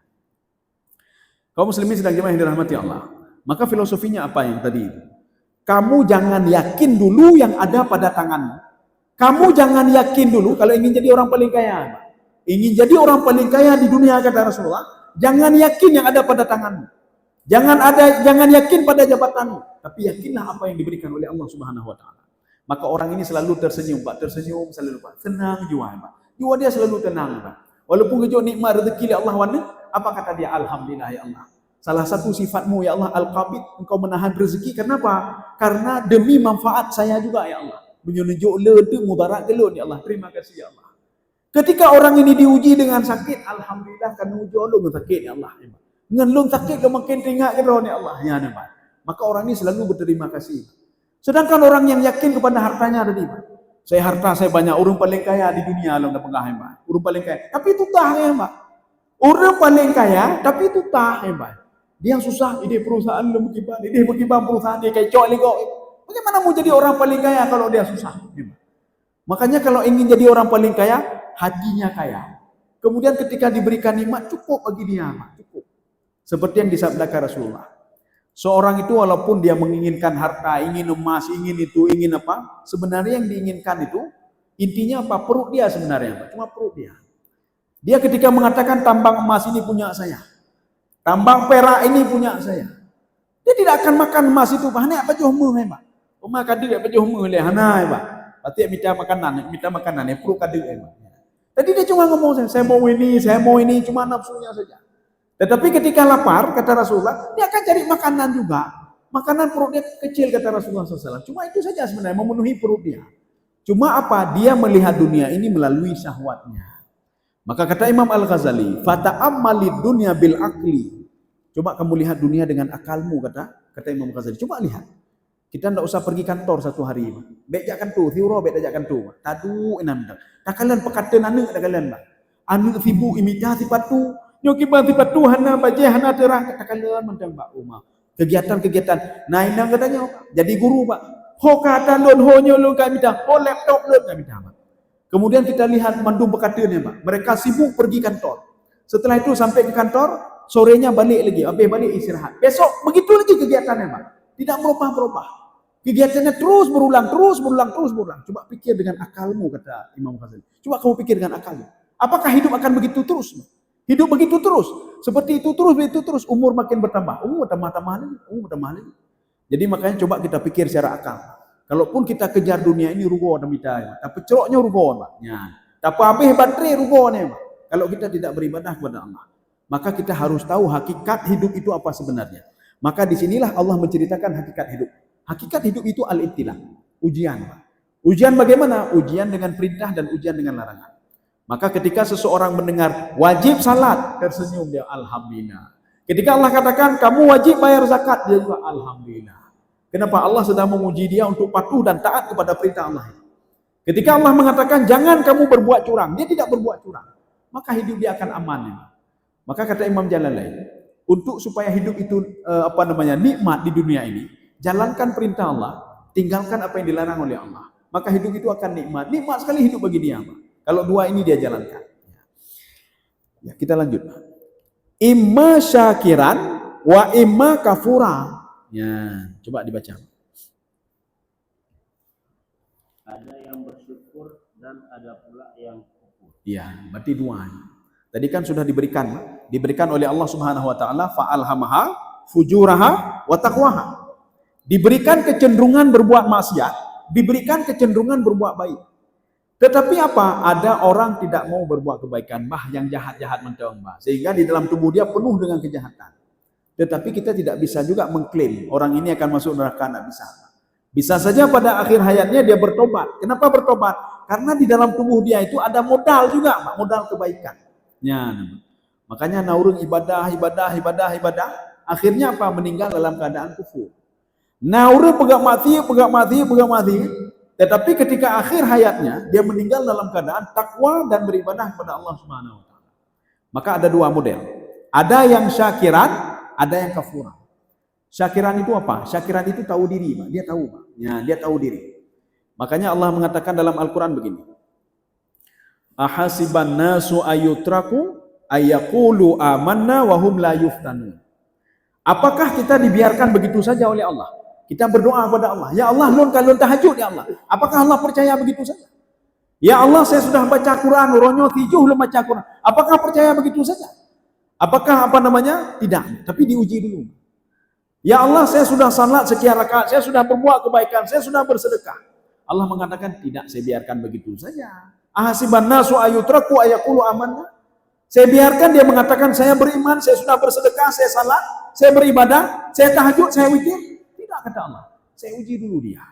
Kaum muslimin sedang jemaah yang dirahmati Allah. Maka filosofinya apa yang tadi itu? Kamu jangan yakin dulu yang ada pada tanganmu. Kamu jangan yakin dulu kalau ingin jadi orang paling kaya. Ingin jadi orang paling kaya di dunia kata Rasulullah, jangan yakin yang ada pada tanganmu. Jangan yakin pada jabatanmu, tapi yakinlah apa yang diberikan oleh Allah Subhanahu wa taala. Maka orang ini selalu tersenyum, Pak, tersenyum selalu, Pak. Tenang jiwa, Pak. Jiwa dia selalu tenang, Pak. Walaupun kejauh nikmat rezeki Allah wana, apa kata dia? Alhamdulillah ya Allah. Salah satu sifatmu ya Allah Al-Qabid, engkau menahan rezeki. Kenapa? Karena demi manfaat saya juga ya Allah. Menyunjuk le mudarat kelun ya Allah. Terima kasih ya Allah. Ketika orang ini diuji dengan sakit, alhamdulillah kan uji lu sakit ya Allah. Ngan lu sakit lu makin tinggal ke ya Allah. Ya nampak. Maka orang ini selalu berterima kasih. Sedangkan orang yang yakin kepada hartanya tadi, saya harta saya banyak, orang paling kaya di dunia alam dah penggah hebat. Orang paling kaya, tapi itu tah hebat. Orang paling kaya, tapi itu tah hebat. Dia yang susah, ide perusahaan lu berkibar, ide berkibar perusahaan dia kayak cok lego. Bagaimana mau jadi orang paling kaya kalau dia susah? Makanya kalau ingin jadi orang paling kaya, hatinya kaya. Kemudian ketika diberikan nikmat cukup bagi dia, cukup. Seperti yang disabdakan Rasulullah. Seorang itu walaupun dia menginginkan harta, ingin emas, ingin itu, ingin apa, sebenarnya yang diinginkan itu intinya apa? Perut dia sebenarnya, cuma perut dia. Dia ketika mengatakan tambang emas ini punya saya, tambang perak ini punya saya, dia tidak akan makan emas itu. Hanya apa juhmu hebat? Rumah kadu apa juhmu leh hana hebat. Pasti minta makanan, perut kadu hebat. Tadi dia cuma ngomong saya mau ini, cuma nafsunya saja. Tetapi ketika lapar, kata Rasulullah, dia akan cari makanan juga. Makanan perutnya kecil, kata Rasulullah SAW. Cuma itu saja sebenarnya, memenuhi perut dia. Cuma apa? Dia melihat dunia ini melalui syahwatnya. Maka kata Imam Al-Ghazali, fata'ammalid dunya bil akli. Coba kamu lihat dunia dengan akalmu, kata Imam Al-Ghazali. Coba lihat. Kita tidak usah pergi kantor satu hari. Bek jakan tu, thiuro bek jakan tu. Tadu enam dak. Tak kalian pekatan anu tak kalian bang. Anu sibu imitasi patu. Nyoki banti patu hana baje hana terang tak kalian mentang Pak Umar. Kegiatan-kegiatan. Nah inang katanya jadi guru Pak. Ho kata lon ho nyolong kami dah. Ho laptop lon kami dah. Kemudian kita lihat mandum pekatanya Pak. Mereka sibuk pergi kantor. Setelah itu sampai ke kantor, sorenya balik lagi. Habis balik istirahat. Besok begitu lagi kegiatannya Pak. Tidak berubah-berubah. Kegiatannya terus berulang. Coba pikir dengan akalmu, kata Imam Ghazali. Coba kamu pikir dengan akalmu. Apakah hidup akan begitu terus? Hidup begitu terus. Seperti itu terus. Umur makin bertambah. Umur bertambah lagi. Jadi makanya coba kita pikir secara akal. Kalaupun kita kejar dunia ini rugo dan midai. Tapi ceroknya rugo. Tapi habis baterai rugo. Kalau kita tidak beribadah kepada Allah. Maka kita harus tahu hakikat hidup itu apa sebenarnya. Maka disinilah Allah menceritakan hakikat hidup. Hakikat hidup itu al-ibtila, ujian. Ujian bagaimana? Ujian dengan perintah dan ujian dengan larangan. Maka ketika seseorang mendengar wajib salat, tersenyum dia, alhamdulillah. Ketika Allah katakan kamu wajib bayar zakat, dia juga alhamdulillah. Kenapa? Allah sedang menguji dia untuk patuh dan taat kepada perintah Allah. Ketika Allah mengatakan jangan kamu berbuat curang, dia tidak berbuat curang. Maka hidup dia akan aman. Maka kata Imam Jalalain, untuk supaya hidup itu nikmat di dunia ini, jalankan perintah Allah, tinggalkan apa yang dilarang oleh Allah. Maka hidup itu akan nikmat. Nikmat sekali hidup bagi dia. Kalau dua ini dia jalankan. Ya, kita lanjut. Imma syakiran wa imma kafura. Ya, coba dibaca. Ada yang bersyukur dan ada pula yang kufur. Ya, berarti dua. Tadi kan sudah diberikan oleh Allah Subhanahu wa taala fa'alhamaha fujuraha wa taqwaha. Diberikan kecenderungan berbuat maksiat, diberikan kecenderungan berbuat baik. Tetapi apa? Ada orang tidak mau berbuat kebaikan, yang jahat-jahat mencoba. Sehingga di dalam tubuh dia penuh dengan kejahatan. Tetapi kita tidak bisa juga mengklaim orang ini akan masuk neraka, tidak bisa. Bisa saja pada akhir hayatnya dia bertobat. Kenapa bertobat? Karena di dalam tubuh dia itu ada modal juga, modal kebaikan. Ya, makanya naurung ibadah, akhirnya apa? Meninggal dalam keadaan kufur. Naurung pegang mati. Tetapi ketika akhir hayatnya dia meninggal dalam keadaan takwa dan beribadah kepada Allah Subhanahu wa taala. Maka ada dua model. Ada yang syakiran, ada yang kafuran. Syakiran itu apa? Syakiran itu tahu diri, Pak. Dia tahu, Pak. Ya, dia tahu diri. Makanya Allah mengatakan dalam Al-Qur'an begini. Ahasiban nasu ayutraku ayaqulu amanna wa hum la yuftanun. Apakah kita dibiarkan begitu saja oleh Allah? Kita berdoa kepada Allah, ya Allah, lun tahajud ya Allah. Apakah Allah percaya begitu saja? Ya Allah, saya sudah baca Quran, ronyo 7 belum baca Quran. Apakah percaya begitu saja? Apakah Tidak, tapi diuji dulu. Ya Allah, saya sudah salat sekian rakaat, saya sudah berbuat kebaikan, saya sudah bersedekah. Allah mengatakan tidak, saya biarkan begitu saja. Ahasiban nasu ayutraku ayaqulu amanna. Saya biarkan dia mengatakan saya beriman, saya sudah bersedekah, saya salat, saya beribadah, saya tahajud, saya witir. Tidak, kata Allah. Saya uji dulu dia.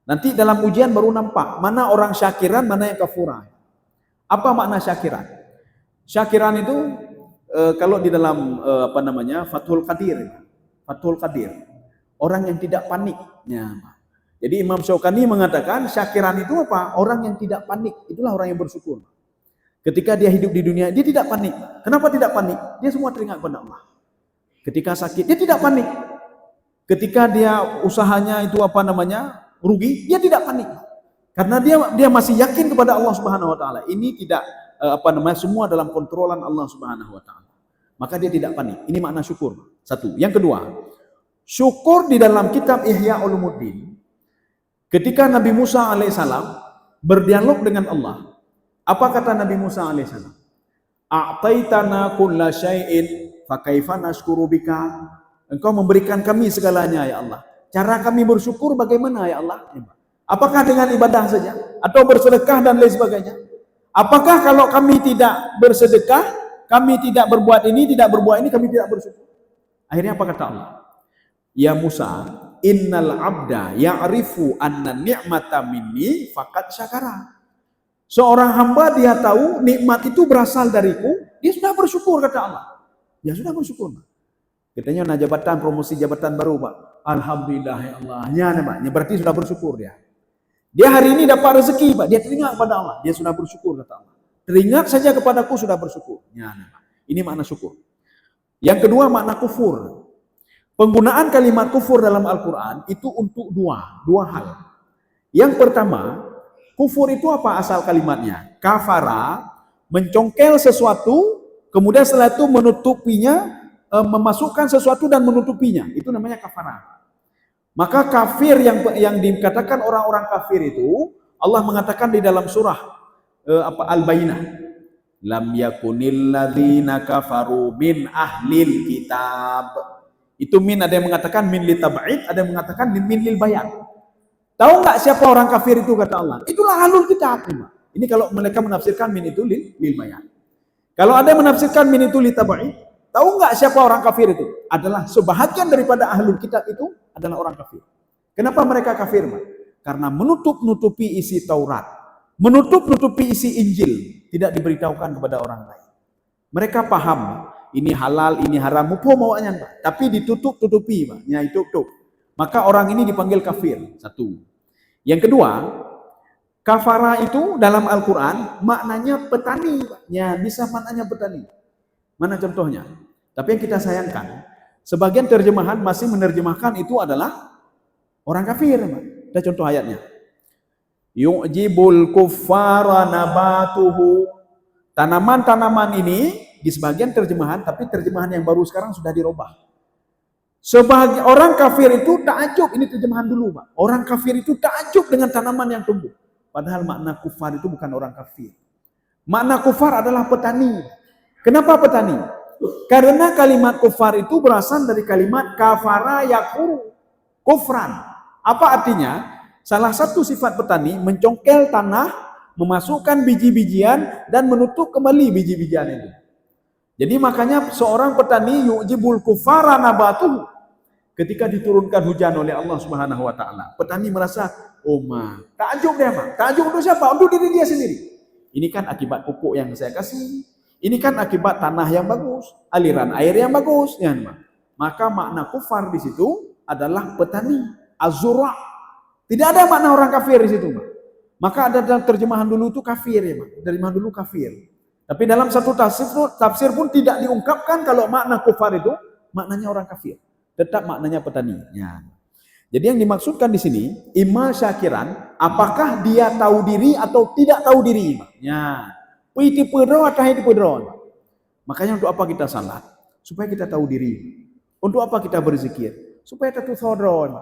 Nanti dalam ujian baru nampak mana orang syakiran, mana yang kafuran. Apa makna syakiran? Syakiran itu kalau di dalam Fathul Qadir, orang yang tidak panik. Ya. Jadi Imam Syaukani mengatakan syakiran itu apa? Orang yang tidak panik, itulah orang yang bersyukur. Ketika dia hidup di dunia, dia tidak panik. Kenapa tidak panik? Dia semua teringat kepada Allah. Ketika sakit, dia tidak panik. Ketika dia usahanya itu rugi, dia tidak panik. Karena dia masih yakin kepada Allah Subhanahu wa taala. Ini tidak semua dalam kontrolan Allah Subhanahu wa taala. Maka dia tidak panik. Ini makna syukur. Satu. Yang kedua, syukur di dalam kitab Ihya Ulumuddin, ketika Nabi Musa alaihissalam berdialog dengan Allah, apa kata Nabi Musa alaihissalam? A'taitana kulla syai'in fa kaifa nashkuru bika? Engkau memberikan kami segalanya ya Allah. Cara kami bersyukur bagaimana ya Allah? Apakah dengan ibadah saja atau bersedekah dan lain sebagainya? Apakah kalau kami tidak bersedekah, kami tidak berbuat ini, tidak berbuat ini, kami tidak bersyukur? Akhirnya apa kata Allah? Ya Musa, innal abda ya'rifu anna ni'mata minni faqad syakara. Seorang hamba dia tahu nikmat itu berasal dariku, dia sudah bersyukur kata Allah. Ya sudah bersyukur. Katanya nak jabatan, promosi jabatan baru, Pak. Alhamdulillah ya Allah. Ya berarti sudah bersyukur dia. Dia hari ini dapat rezeki, Pak. Dia teringat kepada Allah. Dia sudah bersyukur kata Allah. Teringat saja kepadaku sudah bersyukur. Ini makna syukur. Yang kedua makna kufur. Penggunaan kalimat kufur dalam Al-Quran itu untuk dua hal. Yang pertama, kufur itu apa asal kalimatnya? Kafara, mencongkel sesuatu, kemudian setelah itu menutupinya, memasukkan sesuatu dan menutupinya. Itu namanya kafara. Maka kafir yang dikatakan orang-orang kafir itu, Allah mengatakan di dalam surah Al-Bayyinah, lam yakunil ladzina kafaru min ahlil kitab. Itu min, ada yang mengatakan min li tab'id, ada yang mengatakan min lil bayan. Tahu enggak siapa orang kafir itu kata Allah? Itulah ahlul kitab. Ini kalau mereka menafsirkan min itu lil bayan. Kalau ada yang menafsirkan min itu li tab'id, tahu enggak siapa orang kafir itu? Adalah sebahagian daripada ahlul kitab itu adalah orang kafir. Kenapa mereka kafir? Karena menutup-nutupi isi Taurat, menutup-nutupi isi Injil, tidak diberitahukan kepada orang lain. Mereka paham ini halal, ini haram, maunya, tapi ditutup-tutupi, Pak. Ya, itu. Maka orang ini dipanggil kafir. Satu. Yang kedua, kafara itu dalam Al-Quran maknanya petani, Pak. Ya, bisa maknanya petani. Mana contohnya? Tapi yang kita sayangkan, sebagian terjemahan masih menerjemahkan itu adalah orang kafir, Pak. Ada contoh ayatnya. Yu'jibul kuffara nabatuhu. Tanaman-tanaman ini di sebagian terjemahan, tapi terjemahan yang baru sekarang sudah dirubah. Sebagai orang kafir itu takjub, ini terjemahan dulu, Pak. Orang kafir itu takjub dengan tanaman yang tumbuh. Padahal makna kufar itu bukan orang kafir. Makna kufar adalah petani. Kenapa petani? Karena kalimat kufar itu berasal dari kalimat kafara yakuru, kufran. Apa artinya? Salah satu sifat petani mencongkel tanah, memasukkan biji-bijian dan menutup kembali biji-bijian itu. Jadi makanya seorang petani yu'jibul kufara nabatuhu. Ketika diturunkan hujan oleh Allah Subhanahu wa taala, petani merasa, takjub dia, Pak. Takjub untuk siapa? Untuk diri dia sendiri. Ini kan akibat pupuk yang saya kasih. Ini kan akibat tanah yang bagus, aliran air yang bagus, ya, Pak. Maka makna kufar di situ adalah petani, az-zura'. Tidak ada makna orang kafir di situ, Pak. Maka ada dalam terjemahan dulu itu kafir, ya, Pak. Terjemahan dulu kafir. Tapi dalam satu tafsir pun tidak diungkapkan kalau makna kufar itu maknanya orang kafir. Tetap maknanya petani. Ya. Jadi yang dimaksudkan di sini, imma syakiran, apakah dia tahu diri atau tidak tahu diri? Ya. Piti pedro atau hiti pedro. Makanya untuk apa kita salat? Supaya kita tahu diri. Untuk apa kita berzikir? Supaya kita tahu.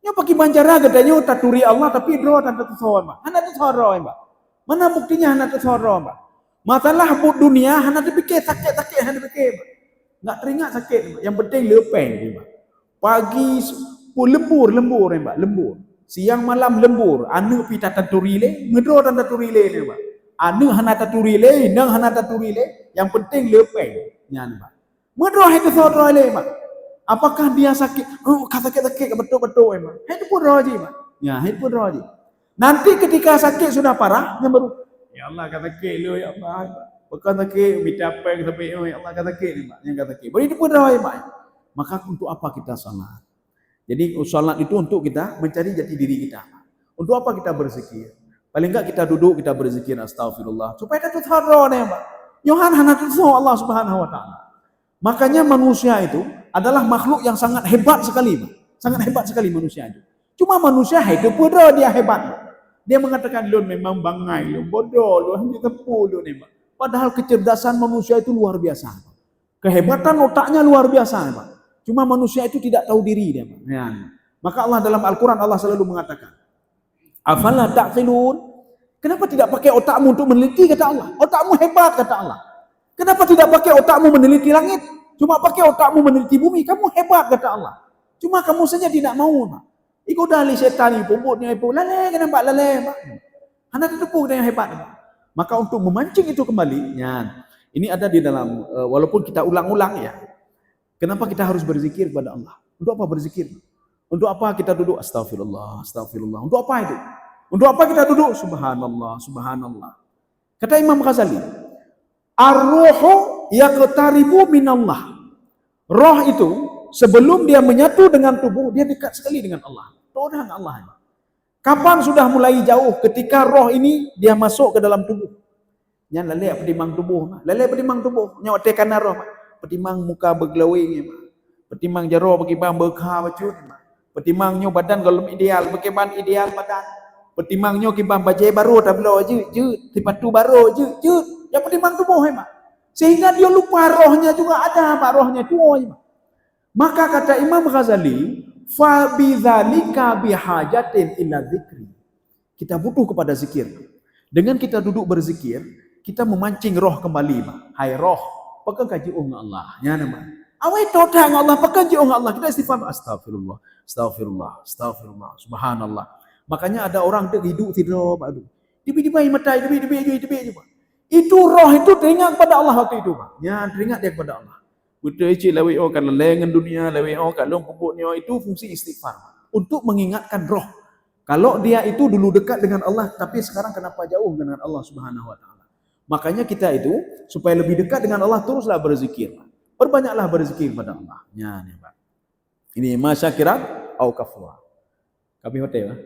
Ya pakai banjara katanya taturi Allah tapi dro tanda tuh Hana tuh Mbak. Mana buktinya hana tuh Mbak? Masalah buat dunia hana dipikir sakit hana dipikir. Enggak teringat sakit, Mbak. Yang penting lepeng, Mbak. Pagi lembur, Mbak, lembur. Siang malam lembur. Anu pita taturile, ngedro tanda turile, Mbak. Anu hana taturile, nang hana taturile, yang penting lepeng. Nyan, Mbak. Ngedro itu sodoile, Mbak. Apakah dia sakit? Sakit betul-betul, Mbak. Itu pun roji, Mbak. Ya, itu pun roji. Nanti ketika sakit sudah parah, yang baru Ya Allah kata ke lu ya Allah. Bukan tak ke minta apa sampai ya Allah kata ke ni mak. Yang kata ke. Beri pun dah mak. Maka untuk apa kita salat? Jadi salat itu untuk kita mencari jati diri kita. Untuk apa kita berzikir? Paling enggak kita duduk kita berzikir astagfirullah supaya kita tahu ni mak. Yohan hana tu Allah Subhanahu wa taala. Makanya manusia itu adalah makhluk yang sangat hebat sekali, mak. Sangat hebat sekali manusia itu. Cuma manusia hidup bodoh dia hebat. Dia mengatakan lu memang bangai, lu bodoh, lu hanya tepu lu ni. Padahal kecerdasan manusia itu luar biasa. Kehebatan otaknya luar biasa, Pak. Cuma manusia itu tidak tahu diri dia, Pak. Ya. Maka Allah dalam Al-Qur'an Allah selalu mengatakan, "Afala ta'qilun?" Kenapa tidak pakai otakmu untuk meneliti kata Allah? Otakmu hebat kata Allah. Kenapa tidak pakai otakmu meneliti langit? Cuma pakai otakmu meneliti bumi, kamu hebat kata Allah. Cuma kamu saja tidak mau, Pak. Ikut dali setan ni, pumbutnya ibu, lalai kena nampak lalai, Pak. Hanya tepuk dia yang hebat, Pak. Maka untuk memancing itu kembali, ya, ini ada di dalam, walaupun kita ulang-ulang ya. Kenapa kita harus berzikir kepada Allah? Untuk apa berzikir? Untuk apa kita duduk? Astagfirullah, astagfirullah. Untuk apa itu? Untuk apa kita duduk? Subhanallah, subhanallah. Kata Imam Ghazali, ar-ruhu yaqtaribu minallah. Roh itu sebelum dia menyatu dengan tubuh, dia dekat sekali dengan Allah. Orang Allah. Kapan sudah mulai jauh? Ketika roh ini dia masuk ke dalam tubuh. Yang lalai petimang tubuh. Lalai petimang tubuh. Nyawa tekan roh. Petimang muka berglowing. Petimang jaro bagaimana berkah bacut. Petimangnya badan kalau ideal. Bagaimana ideal badan. Petimangnya kibang bajai baru. Tablo je. Tipatu baru je. Ya petimang tubuh. Sehingga dia lupa rohnya juga ada. Rohnya tua. Maka kata Imam Ghazali, fa bidzalika bihajatin ila dzikri. Kita butuh kepada zikir. Dengan kita duduk berzikir, kita memancing roh kembali, Pak. Hai roh, pegang kaji Allah. Ya nama. Awai totang Allah, pegang kaji Allah. Kita istighfar, astagfirullah, astagfirullah, astagfirullah, subhanallah. Makanya ada orang hidup tidur, Pak. Tiba-tiba mata, tiba-tiba. Itu roh itu teringat kepada Allah waktu itu, Pak. Ya, teringat dia kepada Allah. Betul cik lewi kan lengan dunia lewi kan long pupuknya itu fungsi istighfar untuk mengingatkan roh. Kalau dia itu dulu dekat dengan Allah tapi sekarang kenapa jauh dengan Allah Subhanahu wa taala. Makanya kita itu supaya lebih dekat dengan Allah teruslah berzikir. Perbanyaklah berzikir pada Allah. Ya nih, Pak. Ini masyakirat au kafwa. Kami hotel.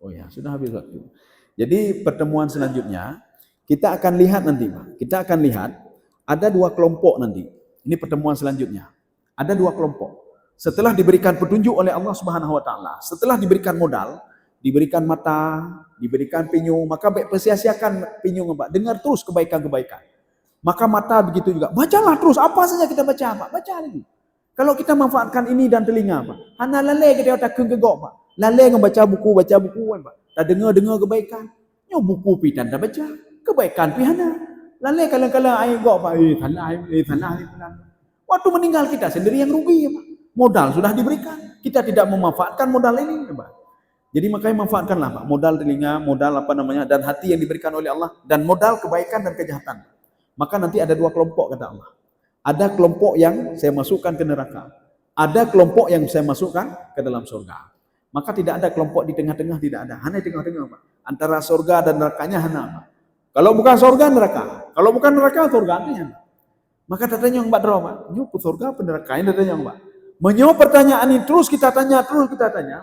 Oh ya, sudah habis waktu. Jadi pertemuan selanjutnya kita akan lihat nanti, Pak. Kita akan lihat ada dua kelompok nanti. Ini pertemuan selanjutnya. Ada dua kelompok. Setelah diberikan petunjuk oleh Allah Subhanahu wa taala, setelah diberikan modal, diberikan mata, diberikan pinyung, maka baik persia-siakan pinyung, Pak. Dengar terus kebaikan-kebaikan. Maka mata begitu juga. Bacalah terus apa saja kita baca, Pak. Baca lagi. Kalau kita manfaatkan ini dan telinga, Pak. Hana lalai kita otak kegok, Pak. Lalai membaca buku, Pak. Tak dengar kebaikan. Nyo buku pi tak baca. Kebaikan pi hana. Lalai kadang-kadang air gok, Pak. Tanah. Waktu meninggal kita sendiri yang rugi, Pak. Modal sudah diberikan. Kita tidak memanfaatkan modal ini, Pak. Jadi makanya manfaatkanlah, Pak. Modal telinga, modal dan hati yang diberikan oleh Allah dan modal kebaikan dan kejahatan. Maka nanti ada dua kelompok kata Allah. Ada kelompok yang saya masukkan ke neraka. Ada kelompok yang saya masukkan ke dalam surga. Maka tidak ada kelompok di tengah-tengah, tidak ada. Hanya di tengah-tengah, Pak. Antara surga dan nerakanya hanya, Pak. Kalau bukan surga neraka, kalau bukan neraka surga artinya. Maka tatanya yang Mbak Dro, Pak. Nyup surga neraka ini tatanya Mbak. Menjawab pertanyaan ini terus kita tanya,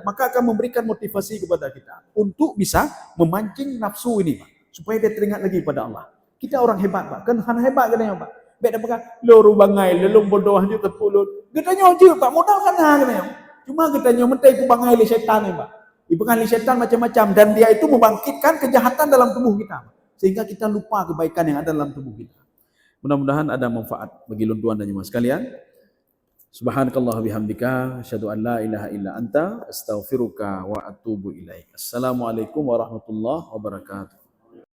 maka akan memberikan motivasi kepada kita untuk bisa memancing nafsu ini, Pak, supaya dia teringat lagi pada Allah. Kita orang hebat, Pak. Kan hebat katanya, Pak. Beda pekan loro bangai, lelum bodoh hanya terpulut. Katanya je, Pak, modal kan katanya. Cuma katanya mentai ku bangai li setan ni, Pak. Ibukan li setan macam-macam dan dia itu membangkitkan kejahatan dalam tubuh kita, Pak. Sehingga kita lupa kebaikan yang ada dalam tubuh kita. Mudah-mudahan ada manfaat bagi tuan dan jemaah sekalian. Subhanakallah bihamdika asyhadu an la ilaha illa anta astaghfiruka wa atubu ilaik. Assalamualaikum warahmatullahi wabarakatuh.